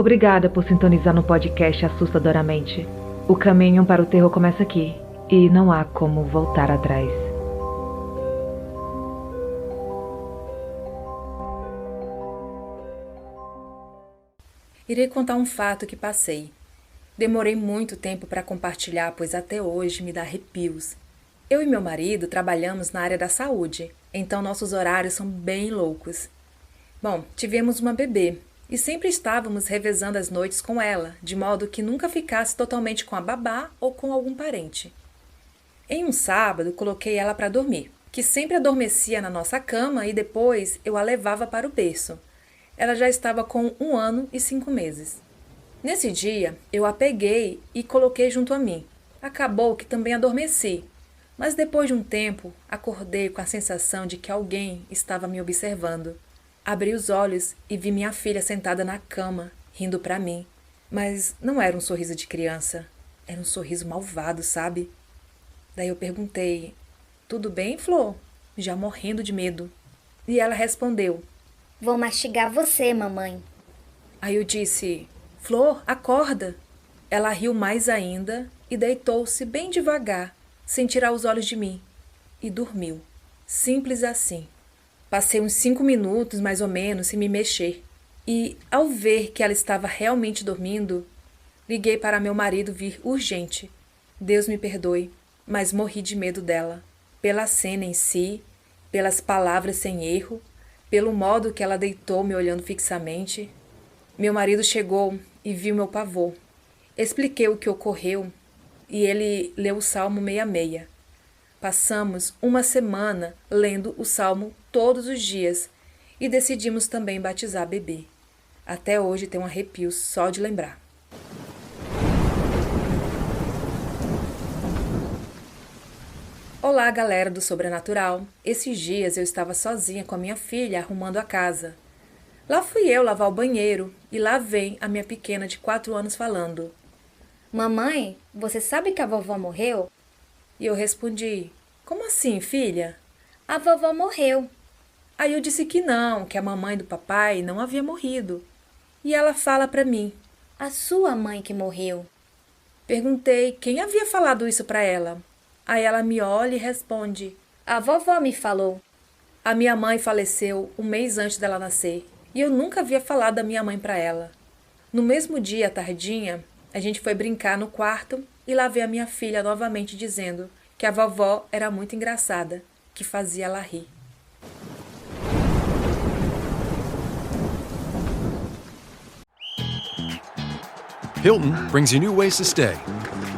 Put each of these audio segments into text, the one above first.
Obrigada por sintonizar no podcast Assustadoramente. O caminho para o terror começa aqui, e não há como voltar atrás. Irei contar um fato que passei. Demorei muito tempo para compartilhar, pois até hoje me dá arrepios. Eu e meu marido trabalhamos na área da saúde, então nossos horários são bem loucos. Bom, tivemos uma bebê e sempre estávamos revezando as noites com ela, de modo que nunca ficasse totalmente com a babá ou com algum parente. Em um sábado, coloquei ela para dormir, que sempre adormecia na nossa cama e depois eu a levava para o berço. Ela já estava com 1 ano e 5 meses. Nesse dia, eu a peguei e coloquei junto a mim. Acabou que também adormeci, mas depois de um tempo, acordei com a sensação de que alguém estava me observando. Abri os olhos e vi minha filha sentada na cama, rindo para mim. Mas não era um sorriso de criança, era um sorriso malvado, sabe? Daí eu perguntei, tudo bem, Flor? Já morrendo de medo. E ela respondeu, Vou mastigar você, mamãe. Aí eu disse, Flor, acorda. Ela riu mais ainda e deitou-se bem devagar, sem tirar os olhos de mim. E dormiu. Simples assim. Passei uns 5 minutos, mais ou menos, sem me mexer. E, ao ver que ela estava realmente dormindo, liguei para meu marido vir urgente. Deus me perdoe, mas morri de medo dela. Pela cena em si, pelas palavras sem erro, pelo modo que ela deitou me olhando fixamente. Meu marido chegou e viu meu pavor. Expliquei o que ocorreu e ele leu o Salmo 66. Passamos uma semana lendo o Salmo todos os dias e decidimos também batizar a bebê. Até hoje tem um arrepio só de lembrar. Olá, galera do Sobrenatural. Esses dias eu estava sozinha com a minha filha arrumando a casa. Lá fui eu lavar o banheiro e lá vem a minha pequena de 4 anos falando. Mamãe, você sabe que a vovó morreu? E eu respondi, como assim, filha? A vovó morreu. Aí eu disse que não, que a mamãe do papai não havia morrido. E ela fala para mim. A sua mãe que morreu. Perguntei quem havia falado isso para ela. Aí ela me olha e responde. A vovó me falou. A minha mãe faleceu 1 mês antes dela nascer. E eu nunca havia falado da minha mãe para ela. No mesmo dia, à tardinha, a gente foi brincar no quarto e lá veio a minha filha novamente dizendo que a vovó era muito engraçada, que fazia ela rir. Hilton brings you new ways to stay.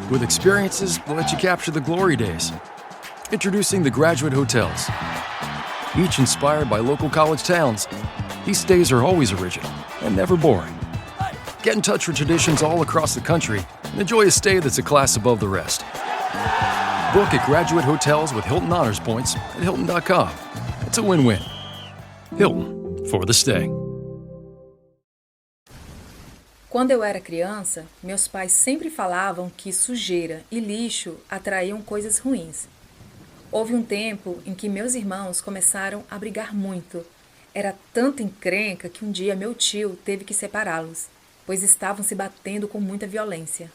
With experiences that let you capture the glory days. Introducing the Graduate Hotels. Each inspired by local college towns, these stays are always original and never boring. Get in touch with traditions all across the country and enjoy a stay that's a class above the rest. Book at Graduate Hotels with Hilton Honors Points at Hilton.com. It's a win-win. Hilton, for the stay. Quando eu era criança, meus pais sempre falavam que sujeira e lixo atraíam coisas ruins. Houve um tempo em que meus irmãos começaram a brigar muito. Era tanta encrenca que um dia meu tio teve que separá-los, pois estavam se batendo com muita violência.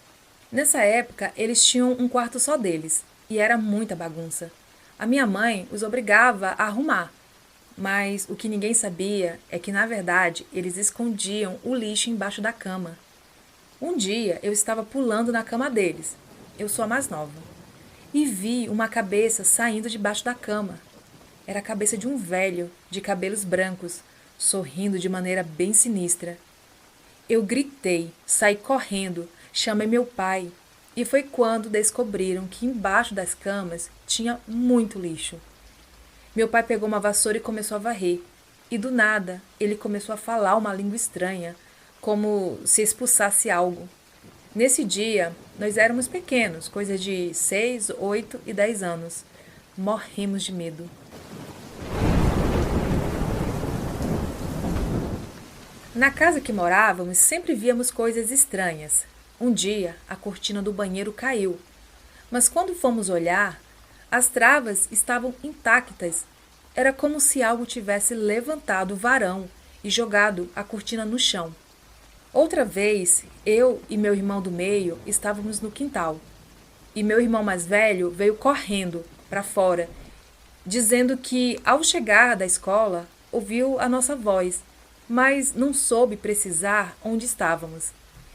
Nessa época, eles tinham um quarto só deles, e era muita bagunça. A minha mãe os obrigava a arrumar, mas o que ninguém sabia é que, na verdade, eles escondiam o lixo embaixo da cama. Um dia, eu estava pulando na cama deles, eu sou a mais nova, e vi uma cabeça saindo debaixo da cama. Era a cabeça de um velho, de cabelos brancos, sorrindo de maneira bem sinistra. Eu gritei, saí correndo, chamei meu pai, e foi quando descobriram que embaixo das camas tinha muito lixo. Meu pai pegou uma vassoura e começou a varrer. E do nada, ele começou a falar uma língua estranha, como se expulsasse algo. Nesse dia, nós éramos pequenos, coisa de 6, 8 e 10 anos. Morremos de medo. Na casa que morávamos, sempre víamos coisas estranhas. Um dia, a cortina do banheiro caiu. Mas quando fomos olhar, as travas estavam intactas. Era como se algo tivesse levantado o varão e jogado a cortina no chão. Outra vez, eu e meu irmão do meio estávamos no quintal. E meu irmão mais velho veio correndo para fora, dizendo que, ao chegar da escola, ouviu a nossa voz, mas não soube precisar onde estávamos.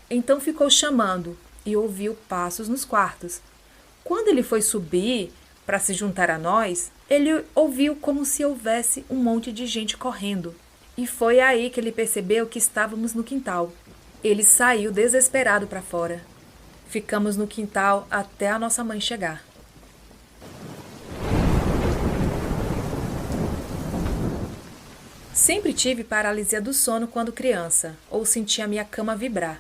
Então ficou chamando e ouviu passos nos quartos. Quando ele foi subir para se juntar a nós, ele ouviu como se houvesse um monte de gente correndo. E foi aí que ele percebeu que estávamos no quintal. Ele saiu desesperado para fora. Ficamos no quintal até a nossa mãe chegar. Sempre tive paralisia do sono quando criança, ou sentia minha cama vibrar.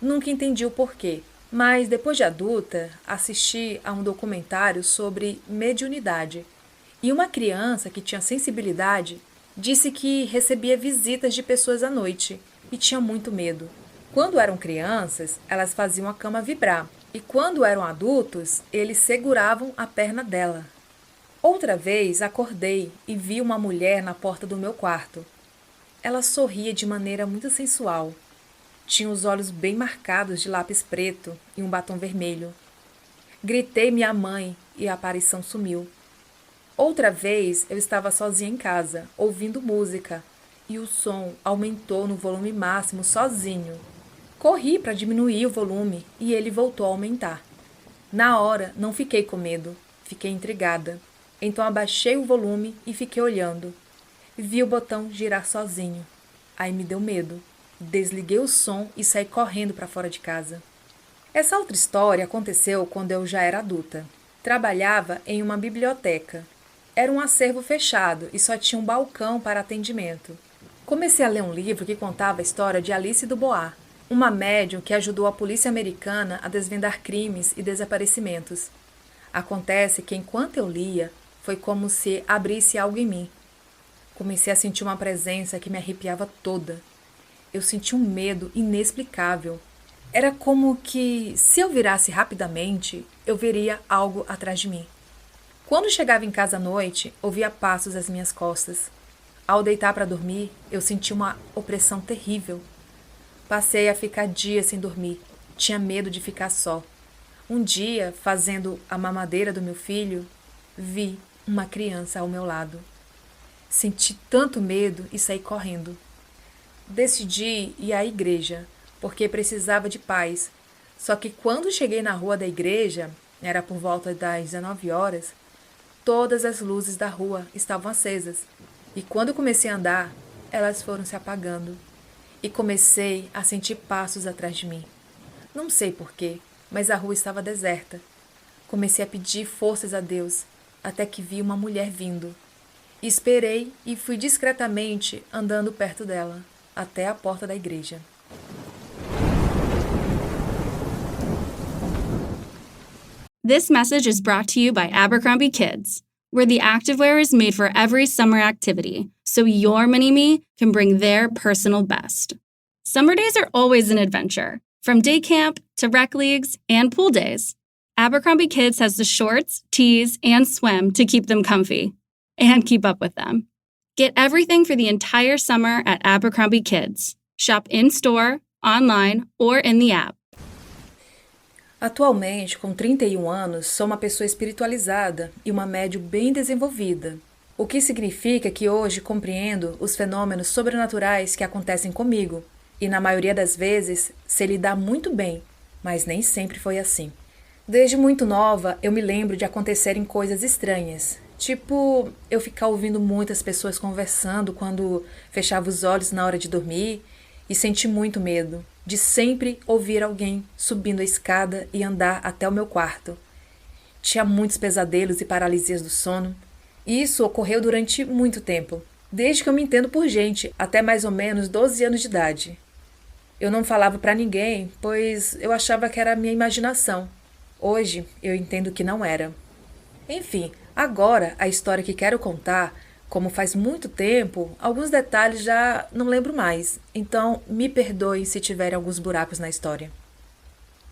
Nunca entendi o porquê, mas depois de adulta, assisti a um documentário sobre mediunidade. E uma criança que tinha sensibilidade disse que recebia visitas de pessoas à noite e tinha muito medo. Quando eram crianças, elas faziam a cama vibrar, e quando eram adultos, eles seguravam a perna dela. Outra vez acordei e vi uma mulher na porta do meu quarto. Ela sorria de maneira muito sensual. Tinha os olhos bem marcados de lápis preto e um batom vermelho. Gritei minha mãe e a aparição sumiu. Outra vez eu estava sozinha em casa, ouvindo música, e o som aumentou no volume máximo sozinho. Corri para diminuir o volume e ele voltou a aumentar. Na hora, não fiquei com medo, fiquei intrigada. Então abaixei o volume e fiquei olhando. Vi o botão girar sozinho. Aí me deu medo. Desliguei o som e saí correndo para fora de casa. Essa outra história aconteceu quando eu já era adulta. Trabalhava em uma biblioteca. Era um acervo fechado e só tinha um balcão para atendimento. Comecei a ler um livro que contava a história de Alice Dubois, uma médium que ajudou a polícia americana a desvendar crimes e desaparecimentos. Acontece que enquanto eu lia, foi como se abrisse algo em mim. Comecei a sentir uma presença que me arrepiava toda. Eu senti um medo inexplicável. Era como que, se eu virasse rapidamente, eu veria algo atrás de mim. Quando chegava em casa à noite, ouvia passos às minhas costas. Ao deitar para dormir, eu senti uma opressão terrível. Passei a ficar dias sem dormir. Tinha medo de ficar só. Um dia, fazendo a mamadeira do meu filho, vi uma criança ao meu lado. Senti tanto medo e saí correndo. Decidi ir à igreja, porque precisava de paz. Só que quando cheguei na rua da igreja, era por volta das 19 horas, todas as luzes da rua estavam acesas. E quando comecei a andar, elas foram se apagando. E comecei a sentir passos atrás de mim. Não sei porquê, mas a rua estava deserta. Comecei a pedir forças a Deus, até que vi uma mulher vindo. Esperei e fui discretamente andando perto dela, até a porta da igreja. This message is brought to you by Abercrombie Kids, where the activewear is made for every summer activity, so your mini-me can bring their personal best. Summer days are always an adventure, from day camp to rec leagues and pool days. Abercrombie Kids has the shorts, tees, and swim to keep them comfy and keep up with them. Get everything for the entire summer at Abercrombie Kids. Shop in-store, online, or in the app. Atualmente, com 31 anos, sou uma pessoa espiritualizada e uma médium bem desenvolvida, o que significa que hoje compreendo os fenômenos sobrenaturais que acontecem comigo e, na maioria das vezes, sei lidar muito bem, mas nem sempre foi assim. Desde muito nova, eu me lembro de acontecerem coisas estranhas, tipo eu ficar ouvindo muitas pessoas conversando quando fechava os olhos na hora de dormir e senti muito medo de sempre ouvir alguém subindo a escada e andar até o meu quarto. Tinha muitos pesadelos e paralisias do sono, e isso ocorreu durante muito tempo, desde que eu me entendo por gente, até mais ou menos 12 anos de idade. Eu não falava para ninguém, pois eu achava que era a minha imaginação. Hoje, eu entendo que não era. Enfim, agora a história que quero contar, como faz muito tempo, alguns detalhes já não lembro mais, então me perdoe se tiverem alguns buracos na história.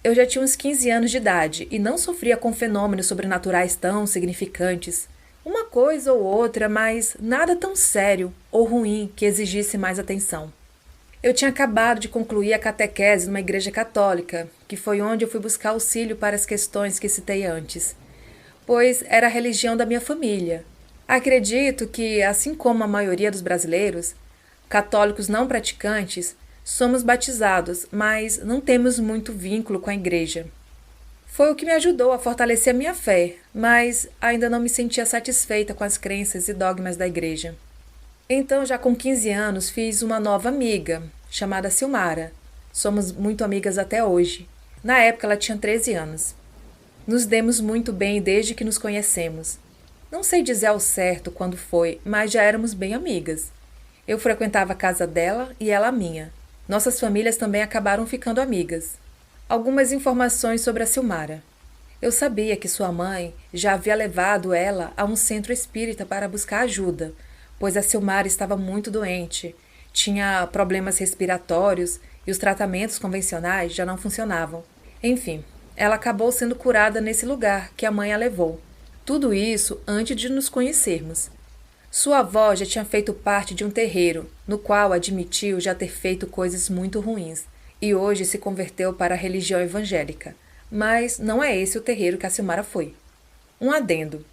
Eu já tinha uns 15 anos de idade e não sofria com fenômenos sobrenaturais tão significantes. Uma coisa ou outra, mas nada tão sério ou ruim que exigisse mais atenção. Eu tinha acabado de concluir a catequese numa igreja católica, que foi onde eu fui buscar auxílio para as questões que citei antes, pois era a religião da minha família. Acredito que, assim como a maioria dos brasileiros, católicos não praticantes, somos batizados, mas não temos muito vínculo com a igreja. Foi o que me ajudou a fortalecer a minha fé, mas ainda não me sentia satisfeita com as crenças e dogmas da igreja. Então, já com 15 anos, fiz uma nova amiga, chamada Silmara. Somos muito amigas até hoje. Na época, ela tinha 13 anos. Nos demos muito bem desde que nos conhecemos. Não sei dizer ao certo quando foi, mas já éramos bem amigas. Eu frequentava a casa dela e ela a minha. Nossas famílias também acabaram ficando amigas. Algumas informações sobre a Silmara. Eu sabia que sua mãe já havia levado ela a um centro espírita para buscar ajuda, pois a Silmara estava muito doente, tinha problemas respiratórios e os tratamentos convencionais já não funcionavam. Enfim, ela acabou sendo curada nesse lugar que a mãe a levou. Tudo isso antes de nos conhecermos. Sua avó já tinha feito parte de um terreiro, no qual admitiu já ter feito coisas muito ruins, e hoje se converteu para a religião evangélica. Mas não é esse o terreiro que a Silmara foi. Um adendo.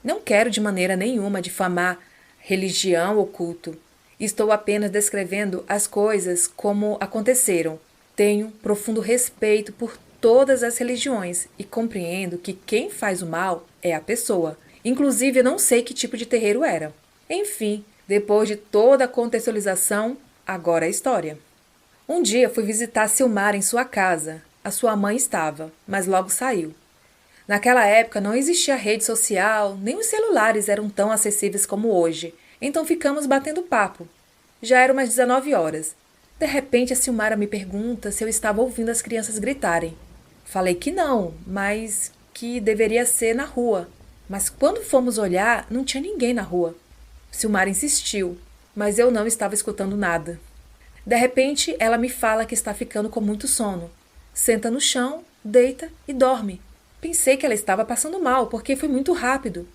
Não quero de maneira nenhuma difamar religião ou culto. Estou apenas descrevendo as coisas como aconteceram. Tenho profundo respeito por todas as religiões e compreendo que quem faz o mal é a pessoa. Inclusive, eu não sei que tipo de terreiro era. Enfim, depois de toda a contextualização, agora a história. Um dia fui visitar a Silmara em sua casa. A sua mãe estava, mas logo saiu. Naquela época não existia rede social, nem os celulares eram tão acessíveis como hoje, então ficamos batendo papo. Já eram umas 19 horas. De repente a Silmara me pergunta se eu estava ouvindo as crianças gritarem. Falei que não, mas que deveria ser na rua. Mas quando fomos olhar, não tinha ninguém na rua. Silmara insistiu, mas eu não estava escutando nada. De repente ela me fala que está ficando com muito sono. Senta no chão, deita e dorme. Pensei que ela estava passando mal, porque foi muito rápido.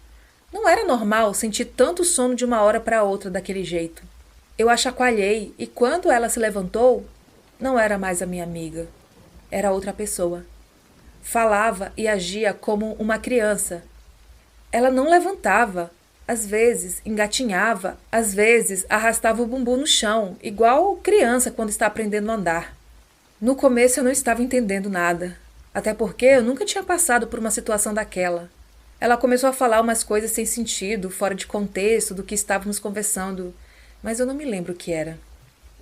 Não era normal sentir tanto sono de uma hora para outra daquele jeito. Eu a chacoalhei e quando ela se levantou, não era mais a minha amiga. Era outra pessoa. Falava e agia como uma criança. Ela não levantava. Às vezes engatinhava, às vezes arrastava o bumbum no chão, igual criança quando está aprendendo a andar. No começo eu não estava entendendo nada. Até porque eu nunca tinha passado por uma situação daquela. Ela começou a falar umas coisas sem sentido, fora de contexto do que estávamos conversando, mas eu não me lembro o que era.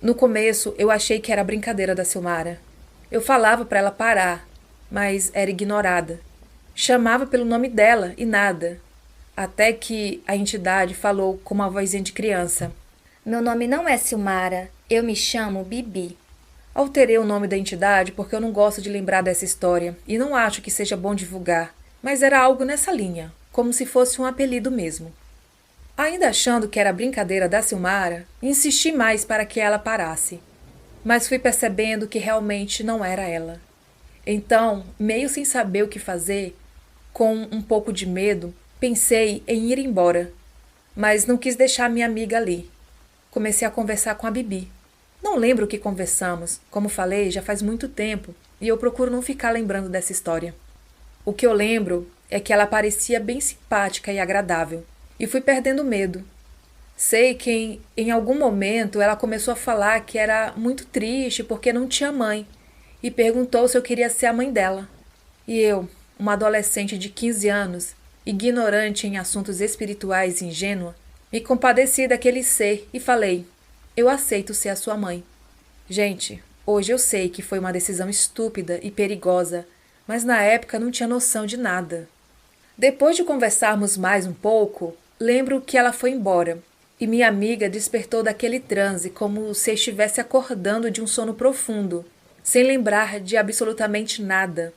No começo, eu achei que era brincadeira da Silmara. Eu falava para ela parar, mas era ignorada. Chamava pelo nome dela e nada. Até que a entidade falou com uma vozinha de criança. Meu nome não é Silmara, eu me chamo Bibi. Alterei o nome da entidade porque eu não gosto de lembrar dessa história e não acho que seja bom divulgar, mas era algo nessa linha, como se fosse um apelido mesmo. Ainda achando que era brincadeira da Silmara, insisti mais para que ela parasse, mas fui percebendo que realmente não era ela. Então, meio sem saber o que fazer, com um pouco de medo, pensei em ir embora, mas não quis deixar minha amiga ali. Comecei a conversar com a Bibi. Não lembro o que conversamos, como falei, já faz muito tempo, e eu procuro não ficar lembrando dessa história. O que eu lembro é que ela parecia bem simpática e agradável, e fui perdendo medo. Sei que em algum momento ela começou a falar que era muito triste porque não tinha mãe, e perguntou se eu queria ser a mãe dela. E eu, uma adolescente de 15 anos, ignorante em assuntos espirituais e ingênua, me compadeci daquele ser e falei: eu aceito ser a sua mãe. Gente, hoje eu sei que foi uma decisão estúpida e perigosa, mas na época não tinha noção de nada. Depois de conversarmos mais um pouco, lembro que ela foi embora, e minha amiga despertou daquele transe como se estivesse acordando de um sono profundo, sem lembrar de absolutamente nada.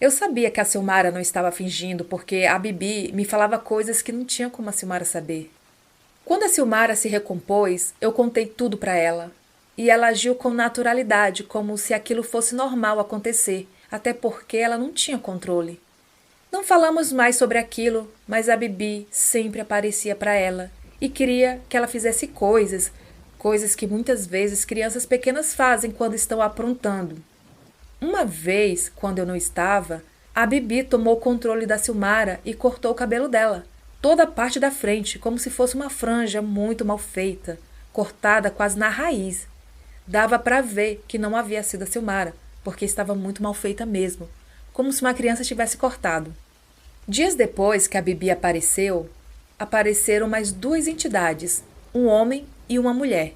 Eu sabia que a Silmara não estava fingindo, porque a Bibi me falava coisas que não tinha como a Silmara saber. Quando a Silmara se recompôs, eu contei tudo para ela, e ela agiu com naturalidade, como se aquilo fosse normal acontecer, até porque ela não tinha controle. Não falamos mais sobre aquilo, mas a Bibi sempre aparecia para ela e queria que ela fizesse coisas, coisas que muitas vezes crianças pequenas fazem quando estão aprontando. Uma vez, quando eu não estava, a Bibi tomou o controle da Silmara e cortou o cabelo dela, toda a parte da frente, como se fosse uma franja muito mal feita, cortada quase na raiz. Dava para ver que não havia sido a Silmara, porque estava muito mal feita mesmo, como se uma criança tivesse cortado. Dias depois que a Bibi apareceu, apareceram mais 2 entidades, um homem e uma mulher.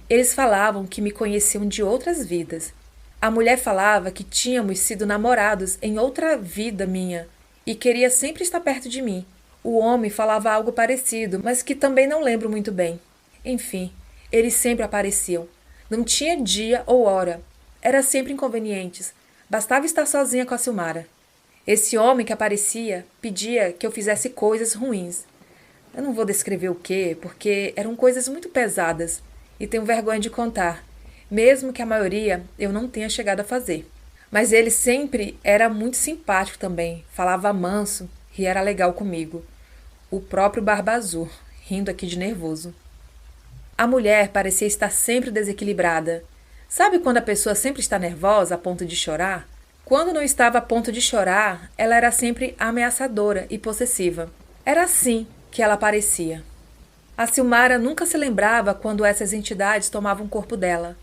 Eles falavam que me conheciam de outras vidas. A mulher falava que tínhamos sido namorados em outra vida minha e queria sempre estar perto de mim. O homem falava algo parecido, mas que também não lembro muito bem. Enfim, eles sempre apareciam. Não tinha dia ou hora. Era sempre inconvenientes. Bastava estar sozinha com a Silmara. Esse homem que aparecia pedia que eu fizesse coisas ruins. Eu não vou descrever o quê, porque eram coisas muito pesadas e tenho vergonha de contar, mesmo que a maioria eu não tenha chegado a fazer. Mas ele sempre era muito simpático também, falava manso e era legal comigo. O próprio Barba Azul, rindo aqui de nervoso. A mulher parecia estar sempre desequilibrada. Sabe quando a pessoa sempre está nervosa a ponto de chorar? Quando não estava a ponto de chorar, ela era sempre ameaçadora e possessiva. Era assim que ela parecia. A Silmara nunca se lembrava quando essas entidades tomavam o corpo dela,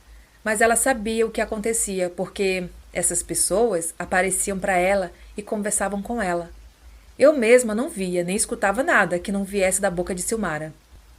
mas ela sabia o que acontecia, porque essas pessoas apareciam para ela e conversavam com ela. Eu mesma não via nem escutava nada que não viesse da boca de Silmara.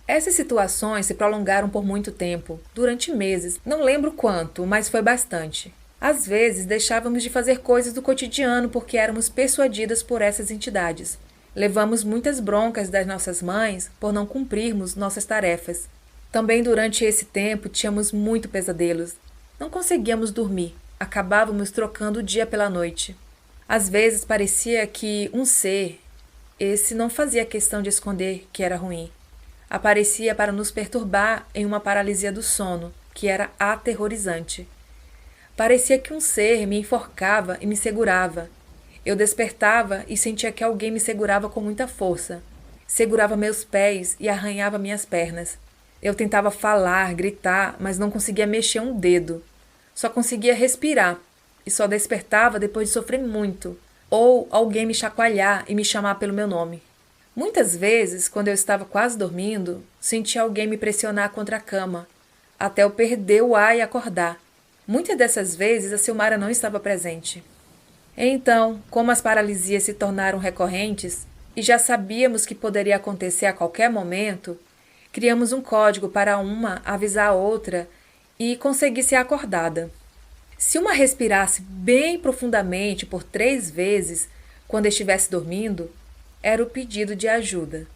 Essas situações se prolongaram por muito tempo, durante meses, não lembro quanto, mas foi bastante. Às vezes deixávamos de fazer coisas do cotidiano porque éramos persuadidas por essas entidades. Levamos muitas broncas das nossas mães por não cumprirmos nossas tarefas. Também durante esse tempo tínhamos muito pesadelos. Não conseguíamos dormir, acabávamos trocando o dia pela noite. Às vezes parecia que um ser, esse não fazia questão de esconder que era ruim, aparecia para nos perturbar em uma paralisia do sono, que era aterrorizante. Parecia que um ser me enforcava e me segurava. Eu despertava e sentia que alguém me segurava com muita força. Segurava meus pés e arranhava minhas pernas. Eu tentava falar, gritar, mas não conseguia mexer um dedo. Só conseguia respirar e só despertava depois de sofrer muito, ou alguém me chacoalhar e me chamar pelo meu nome. Muitas vezes, quando eu estava quase dormindo, sentia alguém me pressionar contra a cama, até eu perder o ar e acordar. Muitas dessas vezes a Silmara não estava presente. Então, como as paralisias se tornaram recorrentes e já sabíamos que poderia acontecer a qualquer momento, criamos um código para uma avisar a outra e conseguir ser acordada. Se uma respirasse bem profundamente por 3 vezes quando estivesse dormindo, era o pedido de ajuda.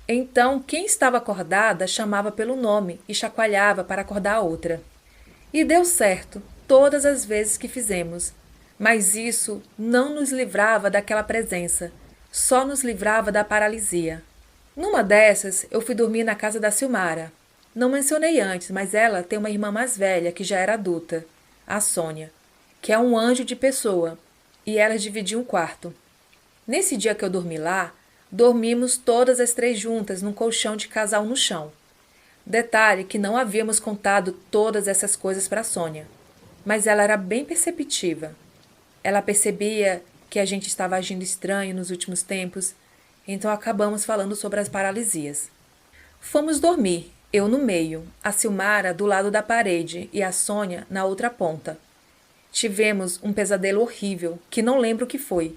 Então, quem estava acordada chamava pelo nome e chacoalhava para acordar a outra. E deu certo todas as vezes que fizemos. Mas isso não nos livrava daquela presença, só nos livrava da paralisia. Numa dessas, eu fui dormir na casa da Silmara. Não mencionei antes, mas ela tem uma irmã mais velha que já era adulta, a Sônia, que é um anjo de pessoa, e elas dividiam um quarto. Nesse dia que eu dormi lá, dormimos todas as 3 juntas num colchão de casal no chão. Detalhe que não havíamos contado todas essas coisas para Sônia, mas ela era bem perceptiva. Ela percebia que a gente estava agindo estranho nos últimos tempos, então acabamos falando sobre as paralisias. Fomos dormir, eu no meio, a Silmara do lado da parede e a Sônia na outra ponta. Tivemos um pesadelo horrível, que não lembro o que foi.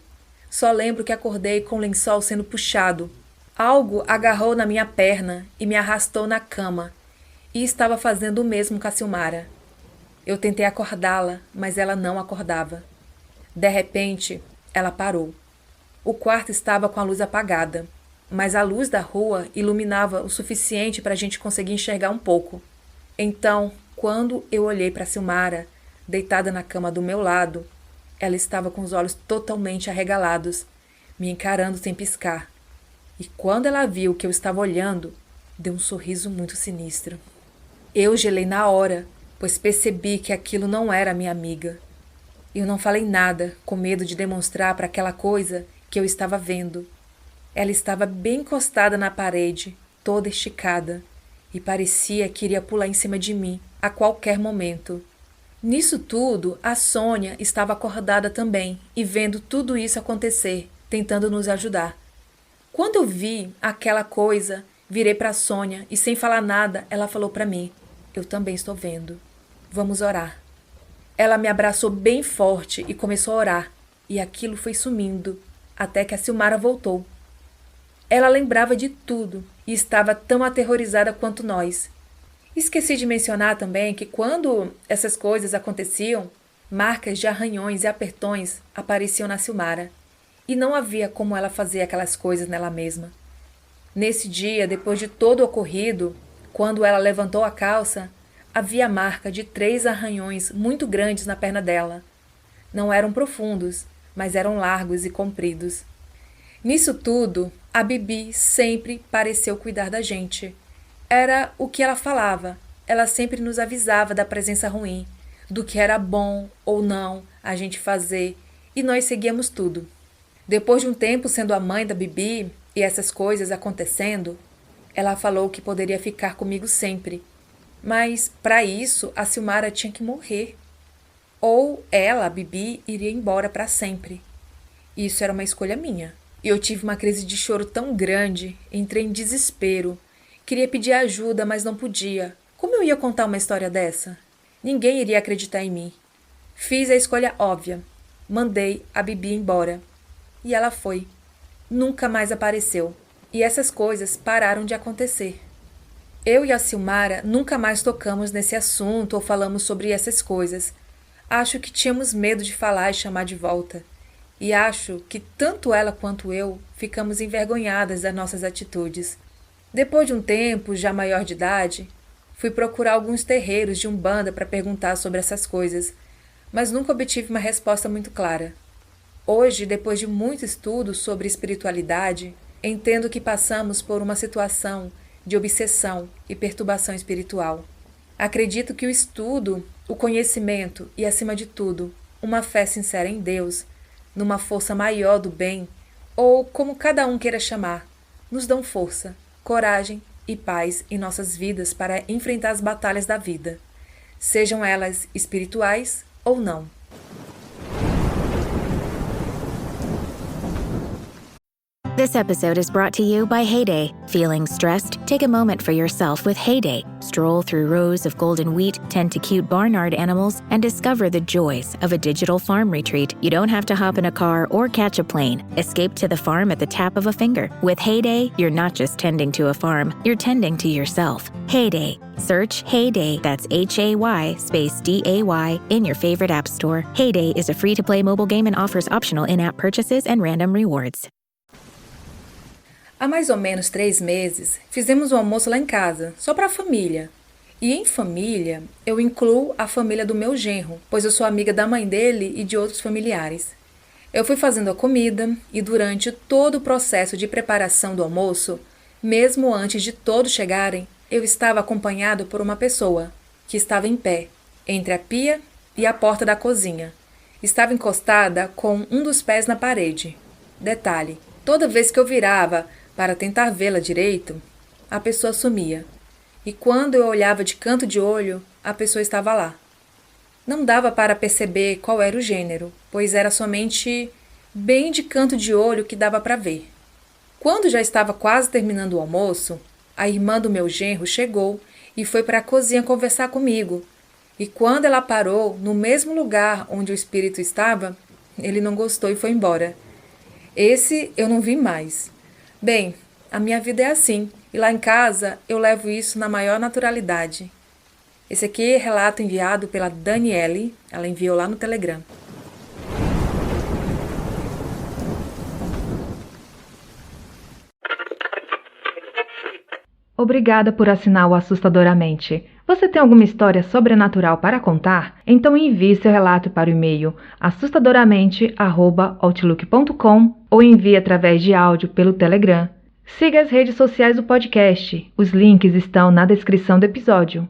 Só lembro que acordei com o lençol sendo puxado. Algo agarrou na minha perna e me arrastou na cama, e estava fazendo o mesmo com a Silmara. Eu tentei acordá-la, mas ela não acordava. De repente, ela parou. O quarto estava com a luz apagada, mas a luz da rua iluminava o suficiente para a gente conseguir enxergar um pouco. Então, quando eu olhei para Silmara, deitada na cama do meu lado, ela estava com os olhos totalmente arregalados, me encarando sem piscar. E quando ela viu que eu estava olhando, deu um sorriso muito sinistro. Eu gelei na hora, pois percebi que aquilo não era minha amiga. Eu não falei nada, com medo de demonstrar para aquela coisa que eu estava vendo. Ela estava bem encostada na parede, toda esticada, e parecia que iria pular em cima de mim a qualquer momento. Nisso tudo, a Sônia estava acordada também e vendo tudo isso acontecer, tentando nos ajudar. Quando eu vi aquela coisa, virei para a Sônia e, sem falar nada, ela falou para mim: eu também estou vendo. Vamos orar. Ela me abraçou bem forte e começou a orar, e aquilo foi sumindo, até que a Silmara voltou. Ela lembrava de tudo e estava tão aterrorizada quanto nós. Esqueci de mencionar também que quando essas coisas aconteciam, marcas de arranhões e apertões apareciam na Silmara, e não havia como ela fazer aquelas coisas nela mesma. Nesse dia, depois de todo o ocorrido, quando ela levantou a calça, havia a marca de 3 arranhões muito grandes na perna dela. Não eram profundos, mas eram largos e compridos. Nisso tudo, a Bibi sempre pareceu cuidar da gente. Era o que ela falava. Ela sempre nos avisava da presença ruim, do que era bom ou não a gente fazer, e nós seguíamos tudo. Depois de um tempo sendo a mãe da Bibi e essas coisas acontecendo, ela falou que poderia ficar comigo sempre. Mas, para isso, a Silmara tinha que morrer. Ou ela, a Bibi, iria embora para sempre. Isso era uma escolha minha. E eu tive uma crise de choro tão grande, entrei em desespero. Queria pedir ajuda, mas não podia. Como eu ia contar uma história dessa? Ninguém iria acreditar em mim. Fiz a escolha óbvia. Mandei a Bibi embora. E ela foi. Nunca mais apareceu. E essas coisas pararam de acontecer. Eu e a Silmara nunca mais tocamos nesse assunto ou falamos sobre essas coisas. Acho que tínhamos medo de falar e chamar de volta. E acho que tanto ela quanto eu ficamos envergonhadas das nossas atitudes. Depois de um tempo, já maior de idade, fui procurar alguns terreiros de Umbanda para perguntar sobre essas coisas, mas nunca obtive uma resposta muito clara. Hoje, depois de muito estudo sobre espiritualidade, entendo que passamos por uma situação de obsessão e perturbação espiritual. Acredito que o estudo, o conhecimento e, acima de tudo, uma fé sincera em Deus, numa força maior do bem, ou como cada um queira chamar, nos dão força, coragem e paz em nossas vidas para enfrentar as batalhas da vida, sejam elas espirituais ou não. This episode is brought to you by Heyday. Feeling stressed? Take a moment for yourself with Heyday. Stroll through rows of golden wheat, tend to cute barnyard animals, and discover the joys of a digital farm retreat. You don't have to hop in a car or catch a plane. Escape to the farm at the tap of a finger. With Heyday, you're not just tending to a farm, you're tending to yourself. Heyday. Search Heyday, that's Hay space DAY, in your favorite app store. Heyday is a free-to-play mobile game and offers optional in-app purchases and random rewards. Há mais ou menos 3 meses, fizemos um almoço lá em casa, só para a família. E em família, eu incluo a família do meu genro, pois eu sou amiga da mãe dele e de outros familiares. Eu fui fazendo a comida e durante todo o processo de preparação do almoço, mesmo antes de todos chegarem, eu estava acompanhado por uma pessoa, que estava em pé, entre a pia e a porta da cozinha. Estava encostada com um dos pés na parede. Detalhe, toda vez que eu virava para tentar vê-la direito, a pessoa sumia. E quando eu olhava de canto de olho, a pessoa estava lá. Não dava para perceber qual era o gênero, pois era somente bem de canto de olho que dava para ver. Quando já estava quase terminando o almoço, a irmã do meu genro chegou e foi para a cozinha conversar comigo. E quando ela parou no mesmo lugar onde o espírito estava, ele não gostou e foi embora. Esse eu não vi mais. Bem, a minha vida é assim, e lá em casa eu levo isso na maior naturalidade. Esse aqui é relato enviado pela Daniele, ela enviou lá no Telegram. Obrigada por assinar o Assustadoramente. Você tem alguma história sobrenatural para contar? Então envie seu relato para o e-mail assustadoramente@outlook.com ou envie através de áudio pelo Telegram. Siga as redes sociais do podcast. Os links estão na descrição do episódio.